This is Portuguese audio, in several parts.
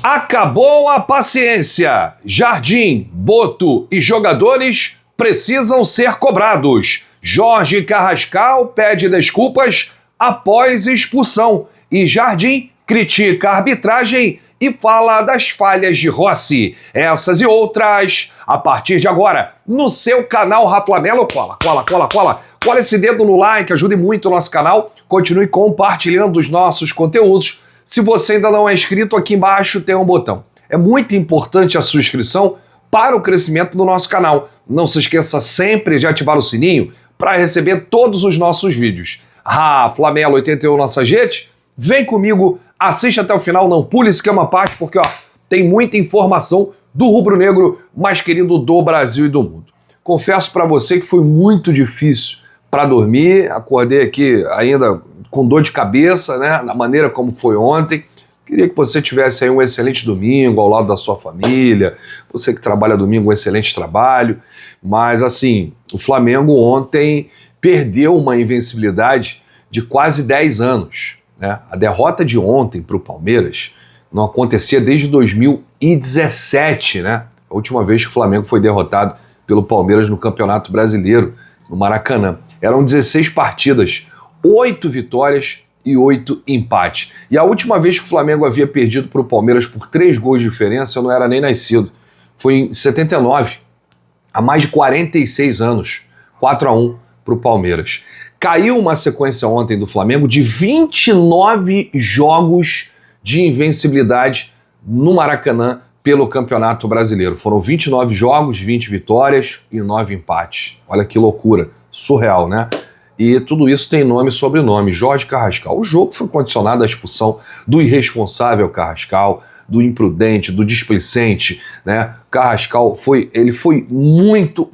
Acabou a paciência. Jardim, Boto e jogadores precisam ser cobrados. Jorge Carrascal pede desculpas após expulsão. E Jardim critica a arbitragem e fala das falhas de Rossi. Essas e outras, a partir de agora, no seu canal Raflamelo. Cola esse dedo no like, ajude muito o nosso canal. Continue compartilhando os nossos conteúdos. Se você ainda não é inscrito, aqui embaixo tem um botão. É muito importante a sua inscrição para o crescimento do nosso canal. Não se esqueça sempre de ativar o sininho para receber todos os nossos vídeos. Raflamelo 81 nossa gente, vem comigo, assiste até o final, não pule esse que é uma parte, porque tem muita informação do rubro-negro mais querido do Brasil e do mundo. Confesso para você que foi muito difícil para dormir, acordei aqui ainda com dor de cabeça, né, na maneira como foi ontem. Queria que você tivesse aí um excelente domingo ao lado da sua família, você que trabalha domingo, um excelente trabalho, mas assim, o Flamengo ontem perdeu uma invencibilidade de quase 10 anos, né? A derrota de ontem para o Palmeiras não acontecia desde 2017, né? A última vez que o Flamengo foi derrotado pelo Palmeiras no Campeonato Brasileiro, no Maracanã. Eram 16 partidas, 8 vitórias e 8 empates. E a última vez que o Flamengo havia perdido para o Palmeiras por 3 gols de diferença, eu não era nem nascido. Foi em 79, há mais de 46 anos, 4-1 para o Palmeiras. Caiu uma sequência ontem do Flamengo de 29 jogos de invencibilidade no Maracanã pelo Campeonato Brasileiro. Foram 29 jogos, 20 vitórias e 9 empates. Olha que loucura, surreal, né? E tudo isso tem nome e sobrenome, Jorge Carrascal. O jogo foi condicionado à expulsão do irresponsável Carrascal, do imprudente, do displicente, né? Carrascal foi muito,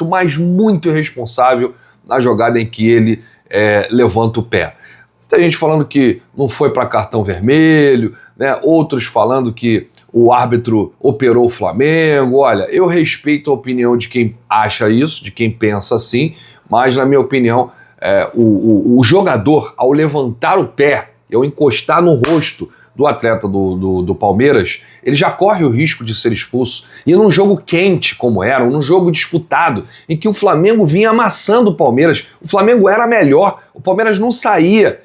mas muito irresponsável na jogada em que ele levanta o pé. Tem gente falando que não foi para cartão vermelho, né? Outros falando que o árbitro operou o Flamengo. Olha, eu respeito a opinião de quem acha isso, de quem pensa assim, mas na minha opinião, o jogador, ao levantar o pé, ao encostar no rosto do atleta do Palmeiras, ele já corre o risco de ser expulso. E num jogo quente como era, num jogo disputado, em que o Flamengo vinha amassando o Palmeiras, o Flamengo era melhor, o Palmeiras não saía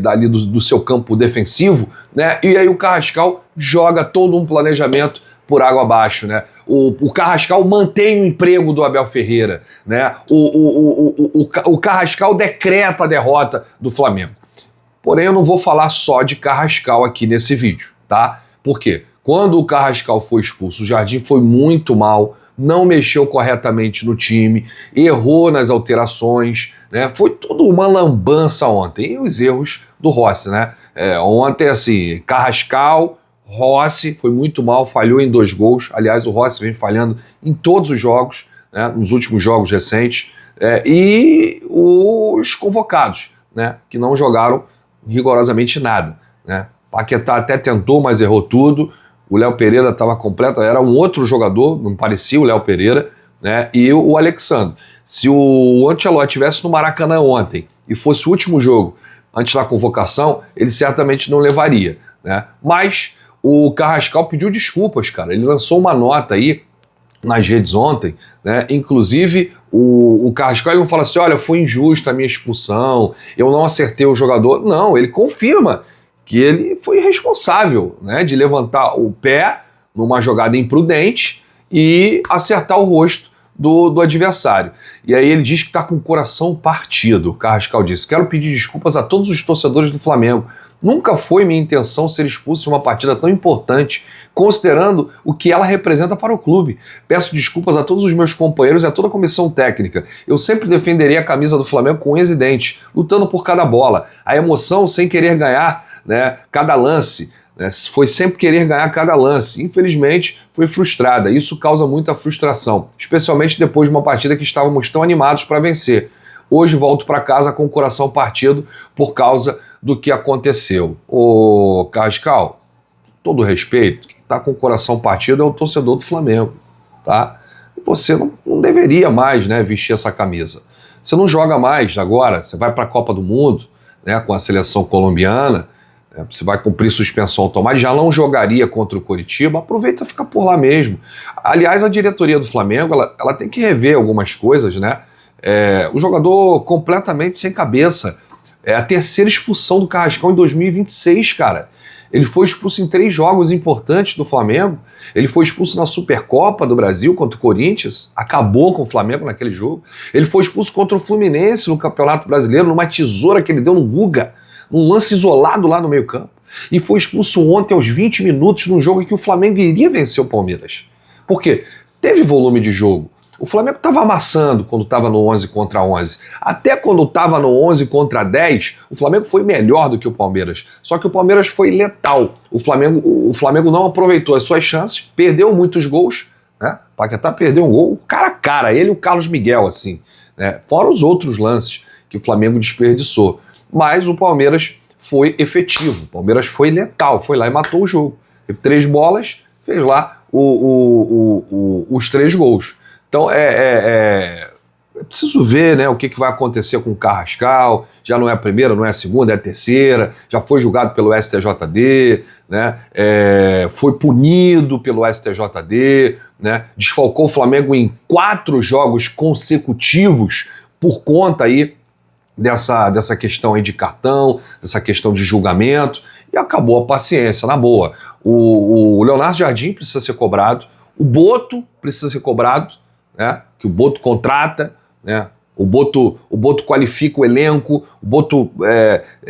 dali do seu campo defensivo, né? E aí o Carrascal joga todo um planejamento por água abaixo, né? O Carrascal mantém o emprego do Abel Ferreira, né? O Carrascal decreta a derrota do Flamengo. Porém, eu não vou falar só de Carrascal aqui nesse vídeo, tá? Por quê? Quando o Carrascal foi expulso, o Jardim foi muito mal, não mexeu corretamente no time, errou nas alterações, né? Foi tudo uma lambança ontem. E os erros do Rossi, né? Ontem, assim, Carrascal, Rossi foi muito mal, falhou em 2 gols. Aliás, o Rossi vem falhando em todos os jogos, né? Nos últimos jogos recentes. E os convocados, né? Que não jogaram rigorosamente nada, né? Paquetá até tentou, mas errou tudo. O Léo Pereira estava completo, era um outro jogador, não parecia o Léo Pereira, né? E o Alexandre. Se o Ancelotti estivesse no Maracanã ontem e fosse o último jogo antes da convocação, ele certamente não levaria, né? Mas o Carrascal pediu desculpas, cara. Ele lançou uma nota aí nas redes ontem, né? Inclusive o Carrascal ele não fala assim, olha, foi injusta a minha expulsão, eu não acertei o jogador. Não, ele confirma que ele foi responsável, né, de levantar o pé numa jogada imprudente e acertar o rosto do adversário. E aí ele diz que está com o coração partido. O Carrascal disse, quero pedir desculpas a todos os torcedores do Flamengo. Nunca foi minha intenção ser expulso de uma partida tão importante, considerando o que ela representa para o clube. Peço desculpas a todos os meus companheiros e a toda a comissão técnica. Eu sempre defenderei a camisa do Flamengo com unhas e dentes, lutando por cada bola. A emoção sem querer ganhar, né, cada lance, né, foi sempre querer ganhar cada lance. Infelizmente, foi frustrada. Isso causa muita frustração, especialmente depois de uma partida que estávamos tão animados para vencer. Hoje volto para casa com o coração partido por causa do que aconteceu. Ô Carrascal, todo respeito, quem está com o coração partido é o torcedor do Flamengo, tá? E você não deveria mais, né, vestir essa camisa. Você não joga mais agora, você vai para a Copa do Mundo, né, com a seleção colombiana, Você vai cumprir suspensão automática, já não jogaria contra o Coritiba, aproveita e fica por lá mesmo. Aliás, a diretoria do Flamengo, ela tem que rever algumas coisas, né? O jogador completamente sem cabeça. É a terceira expulsão do Carrascal em 2026, cara. Ele foi expulso em 3 jogos importantes do Flamengo. Ele foi expulso na Supercopa do Brasil contra o Corinthians, acabou com o Flamengo naquele jogo. Ele foi expulso contra o Fluminense no Campeonato Brasileiro, numa tesoura que ele deu no Guga, num lance isolado lá no meio-campo. E foi expulso ontem aos 20 minutos num jogo em que o Flamengo iria vencer o Palmeiras. Por quê? Teve volume de jogo. O Flamengo estava amassando quando estava no 11 contra 11. Até quando estava no 11 contra 10, o Flamengo foi melhor do que o Palmeiras. Só que o Palmeiras foi letal. O Flamengo não aproveitou as suas chances, perdeu muitos gols, né? O Paquetá perdeu um gol cara a cara, ele e o Carlos Miguel, assim, né? Fora os outros lances que o Flamengo desperdiçou. Mas o Palmeiras foi efetivo, o Palmeiras foi letal, foi lá e matou o jogo. Teve 3 bolas, fez lá os 3 gols. Então é preciso ver, né, o que vai acontecer com o Carrascal. Já não é a primeira, não é a segunda, é a terceira. Já foi julgado pelo STJD, né, foi punido pelo STJD, né, desfalcou o Flamengo em 4 jogos consecutivos por conta aí dessa questão aí de cartão, dessa questão de julgamento, e acabou a paciência, na boa. O Leonardo Jardim precisa ser cobrado, o Boto precisa ser cobrado, né, que o Boto contrata, né, o Boto qualifica o elenco, o Boto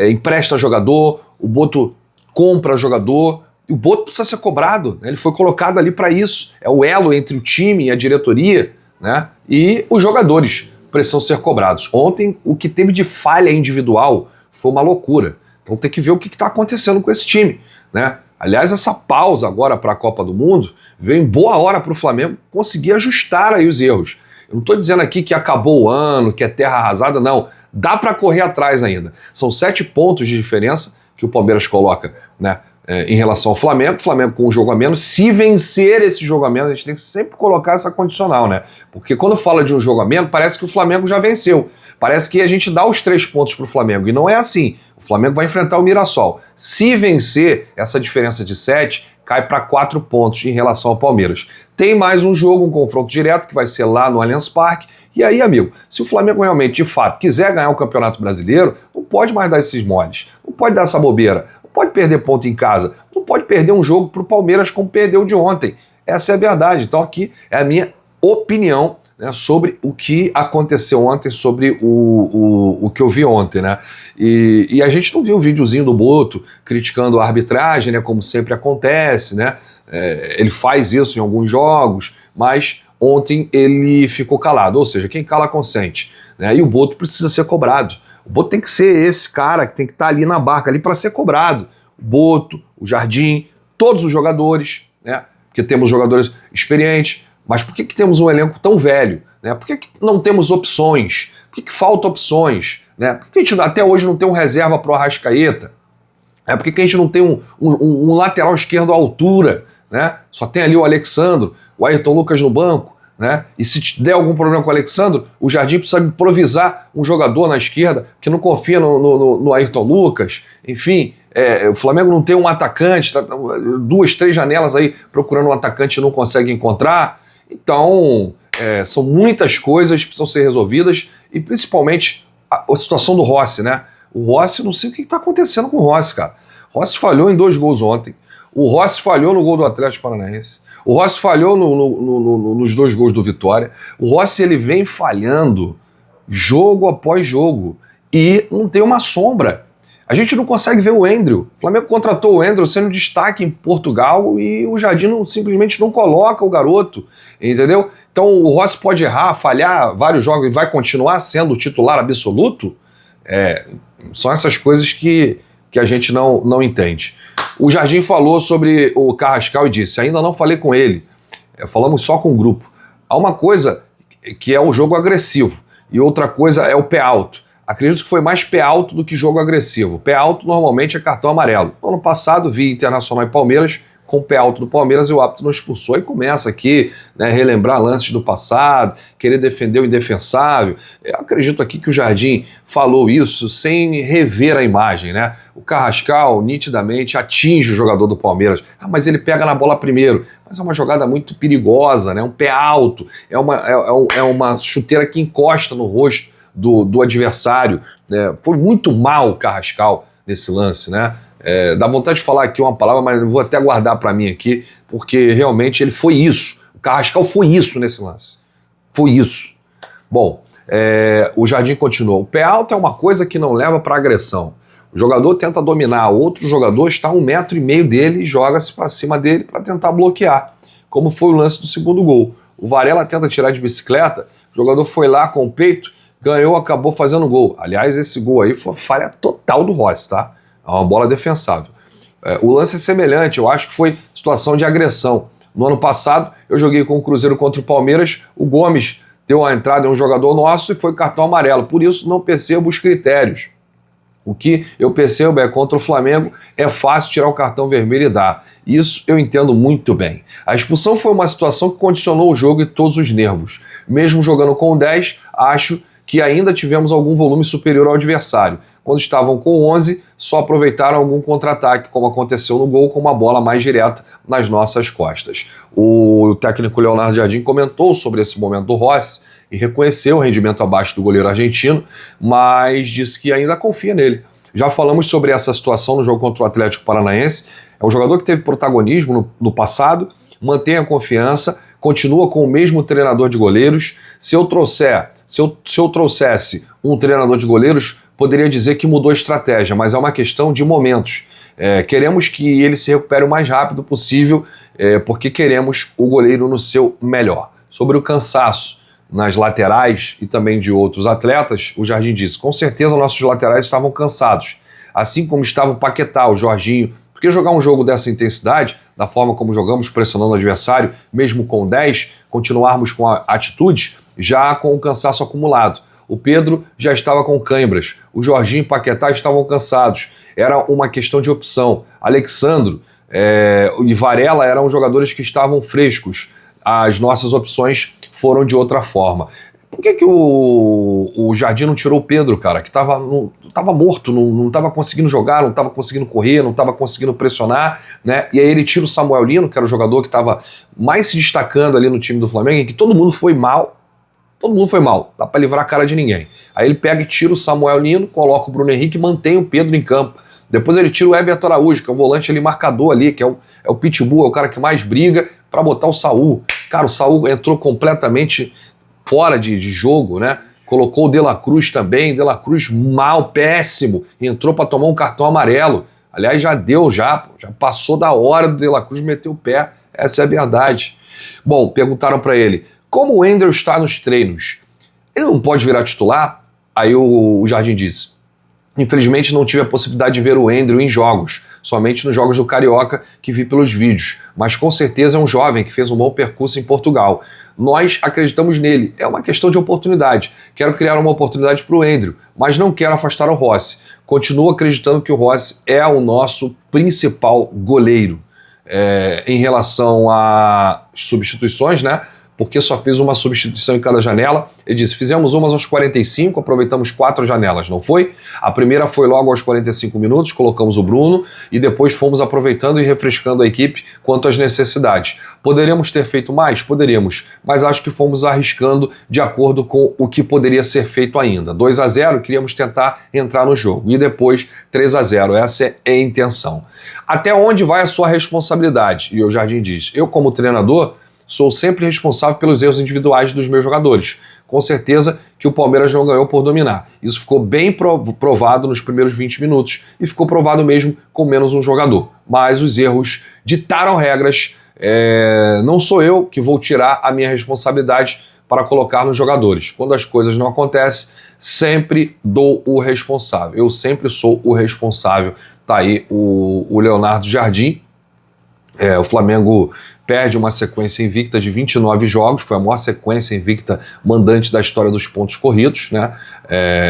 empresta jogador, o Boto compra jogador, e o Boto precisa ser cobrado, né, ele foi colocado ali para isso, é o elo entre o time e a diretoria, né, e os jogadores precisam ser cobrados. Ontem, o que teve de falha individual foi uma loucura. Então tem que ver o que está acontecendo com esse time, né? Aliás, essa pausa agora para a Copa do Mundo veio em boa hora para o Flamengo conseguir ajustar aí os erros. Eu não estou dizendo aqui que acabou o ano, que é terra arrasada, não. Dá para correr atrás ainda. São 7 pontos de diferença que o Palmeiras coloca, né, em relação ao Flamengo. O Flamengo com um jogo a menos. Se vencer esse jogo a menos, a gente tem que sempre colocar essa condicional, né? Porque quando fala de um jogo a menos, parece que o Flamengo já venceu. Parece que a gente dá os 3 pontos para o Flamengo. E não é assim. O Flamengo vai enfrentar o Mirassol. Se vencer, essa diferença de 7 cai para 4 pontos em relação ao Palmeiras. Tem mais um jogo, um confronto direto, que vai ser lá no Allianz Parque. E aí, amigo, se o Flamengo realmente, de fato, quiser ganhar o Campeonato Brasileiro, não pode mais dar esses moles. Não pode dar essa bobeira. Não pode perder ponto em casa. Não pode perder um jogo para o Palmeiras como perdeu de ontem. Essa é a verdade. Então aqui é a minha opinião, né, sobre o que aconteceu ontem, sobre o que eu vi ontem, né? E a gente não viu o videozinho do Boto criticando a arbitragem, né, como sempre acontece, né? Ele faz isso em alguns jogos, mas ontem ele ficou calado, ou seja, quem cala consente, né? E o Boto precisa ser cobrado. O Boto tem que ser esse cara que tem que estar ali na barca ali para ser cobrado. O Boto, o Jardim, todos os jogadores, né? Porque temos jogadores experientes. Mas por que temos um elenco tão velho? Né? Por que não temos opções? Por que faltam opções? Né? Por que a gente até hoje não tem um reserva para o Arrascaeta? Por que a gente não tem um lateral esquerdo à altura? Né? Só tem ali o Alexandro, o Ayrton Lucas no banco. Né? E se der algum problema com o Alexandro, o Jardim precisa improvisar um jogador na esquerda que não confia no Ayrton Lucas. Enfim, o Flamengo não tem um atacante, tá 2, 3 janelas aí procurando um atacante e não consegue encontrar. Então, são muitas coisas que precisam ser resolvidas e principalmente a situação do Rossi, né? O Rossi, não sei o que está acontecendo com o Rossi, cara. O Rossi falhou em 2 gols ontem. O Rossi falhou no gol do Atlético Paranaense. O Rossi falhou nos 2 gols do Vitória. O Rossi, ele vem falhando jogo após jogo e não tem uma sombra. A gente não consegue ver o Endriel. O Flamengo contratou o Endriel sendo destaque em Portugal e o Jardim simplesmente não coloca o garoto, entendeu? Então o Rossi pode errar, falhar vários jogos e vai continuar sendo o titular absoluto? São essas coisas que a gente não entende. O Jardim falou sobre o Carrascal e disse, ainda não falei com ele, falamos só com o grupo. Há uma coisa que é o jogo agressivo e outra coisa é o pé alto. Acredito que foi mais pé alto do que jogo agressivo. Pé alto normalmente é cartão amarelo. No ano passado vi Internacional e Palmeiras com o pé alto do Palmeiras e o árbitro não expulsou. E começa aqui, né, relembrar lances do passado, querer defender o indefensável. Eu acredito aqui que o Jardim falou isso sem rever a imagem, né? O Carrascal nitidamente atinge o jogador do Palmeiras. Ah, mas ele pega na bola primeiro. Mas é uma jogada muito perigosa, né? Um pé alto, é uma chuteira que encosta no rosto do adversário, né? Foi muito mal o Carrascal nesse lance, né? Dá vontade de falar aqui uma palavra, mas eu vou até guardar para mim aqui, porque realmente ele foi isso. O Carrascal foi isso nesse lance. Foi isso. Bom, o Jardim continuou. O pé alto é uma coisa que não leva para agressão. O jogador tenta dominar, outro jogador está a 1,5 metro dele e joga-se para cima dele para tentar bloquear, como foi o lance do segundo gol. O Varela tenta tirar de bicicleta, o jogador foi lá com o peito, ganhou, acabou fazendo gol. Aliás, esse gol aí foi falha total do Rossi, tá? É uma bola defensável. O lance é semelhante, eu acho que foi situação de agressão. No ano passado, eu joguei com o Cruzeiro contra o Palmeiras, o Gomes deu a entrada em um jogador nosso e foi cartão amarelo. Por isso, não percebo os critérios. O que eu percebo é contra o Flamengo é fácil tirar o cartão vermelho e dar. Isso eu entendo muito bem. A expulsão foi uma situação que condicionou o jogo e todos os nervos. Mesmo jogando com o 10, acho que ainda tivemos algum volume superior ao adversário. Quando estavam com 11, só aproveitaram algum contra-ataque, como aconteceu no gol, com uma bola mais direta nas nossas costas. O técnico Leonardo Jardim comentou sobre esse momento do Rossi e reconheceu o rendimento abaixo do goleiro argentino, mas disse que ainda confia nele. Já falamos sobre essa situação no jogo contra o Atlético Paranaense. É um jogador que teve protagonismo no passado, mantém a confiança, continua com o mesmo treinador de goleiros. Se eu trouxesse um treinador de goleiros, poderia dizer que mudou a estratégia, mas é uma questão de momentos. Queremos que ele se recupere o mais rápido possível, porque queremos o goleiro no seu melhor. Sobre o cansaço nas laterais e também de outros atletas, o Jardim disse, com certeza nossos laterais estavam cansados, assim como estava o Paquetá, o Jorginho, porque jogar um jogo dessa intensidade, da forma como jogamos, pressionando o adversário, mesmo com 10, continuarmos com a atitude, já com o cansaço acumulado. O Pedro já estava com cãibras, o Jorginho e o Paquetá estavam cansados, era uma questão de opção. Alexandro e Varela eram jogadores que estavam frescos, as nossas opções foram de outra forma. Por que o Jardim não tirou o Pedro, cara, que estava morto, não estava conseguindo jogar, não estava conseguindo correr, não estava conseguindo pressionar, né? E aí ele tira o Samuel Lino, que era o jogador que estava mais se destacando ali no time do Flamengo, em que todo mundo foi mal, dá para livrar a cara de ninguém. Aí ele pega e tira o Samuel Lino, coloca o Bruno Henrique e mantém o Pedro em campo. Depois ele tira o Everton Araújo, que é o volante ali marcador ali, que é o Pitbull, é o cara que mais briga, para botar o Saul. Cara, o Saul entrou completamente fora de jogo, né? Colocou o De La Cruz também, De La Cruz mal, péssimo, entrou para tomar um cartão amarelo. Aliás, já passou da hora do De La Cruz meter o pé, essa é a verdade. Bom, perguntaram para ele, como o Wendel está nos treinos? Ele não pode virar titular? Aí o Jardim disse, infelizmente não tive a possibilidade de ver o Wendel em jogos, somente nos jogos do Carioca que vi pelos vídeos, mas com certeza é um jovem que fez um bom percurso em Portugal. Nós acreditamos nele, é uma questão de oportunidade. Quero criar uma oportunidade para o Wendel, mas não quero afastar o Rossi. Continuo acreditando que o Rossi é o nosso principal goleiro. Em relação a substituições, né? Porque só fez uma substituição em cada janela. Ele disse, fizemos umas aos 45, aproveitamos 4 janelas, não foi? A primeira foi logo aos 45 minutos, colocamos o Bruno e depois fomos aproveitando e refrescando a equipe quanto às necessidades. Poderíamos ter feito mais? Poderíamos, mas acho que fomos arriscando de acordo com o que poderia ser feito ainda. 2-0, queríamos tentar entrar no jogo e depois 3-0, essa é a intenção. Até onde vai a sua responsabilidade? E o Jardim diz, eu como treinador sou sempre responsável pelos erros individuais dos meus jogadores. Com certeza que o Palmeiras não ganhou por dominar. Isso ficou bem provado nos primeiros 20 minutos e ficou provado mesmo com menos um jogador. Mas os erros ditaram regras. Não sou eu que vou tirar a minha responsabilidade para colocar nos jogadores. Quando as coisas não acontecem, sempre dou o responsável. Eu sempre sou o responsável. Tá aí o Leonardo Jardim. O Flamengo perde uma sequência invicta de 29 jogos, foi a maior sequência invicta mandante da história dos pontos corridos, né?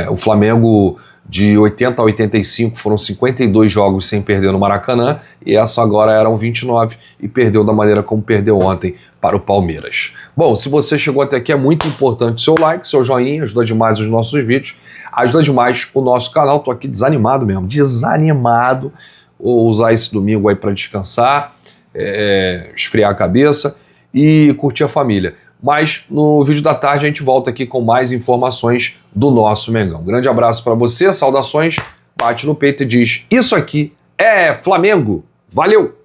O Flamengo, de 80 a 85, foram 52 jogos sem perder no Maracanã, e essa agora eram 29, e perdeu da maneira como perdeu ontem para o Palmeiras. Bom, se você chegou até aqui, é muito importante seu like, seu joinha, ajuda demais os nossos vídeos, ajuda demais o nosso canal. Tô aqui desanimado mesmo, desanimado. Vou usar esse domingo aí para descansar, esfriar a cabeça e curtir a família. Mas no vídeo da tarde a gente volta aqui com mais informações do nosso Mengão. Grande abraço para você, saudações, bate no peito e diz: isso aqui é Flamengo. Valeu!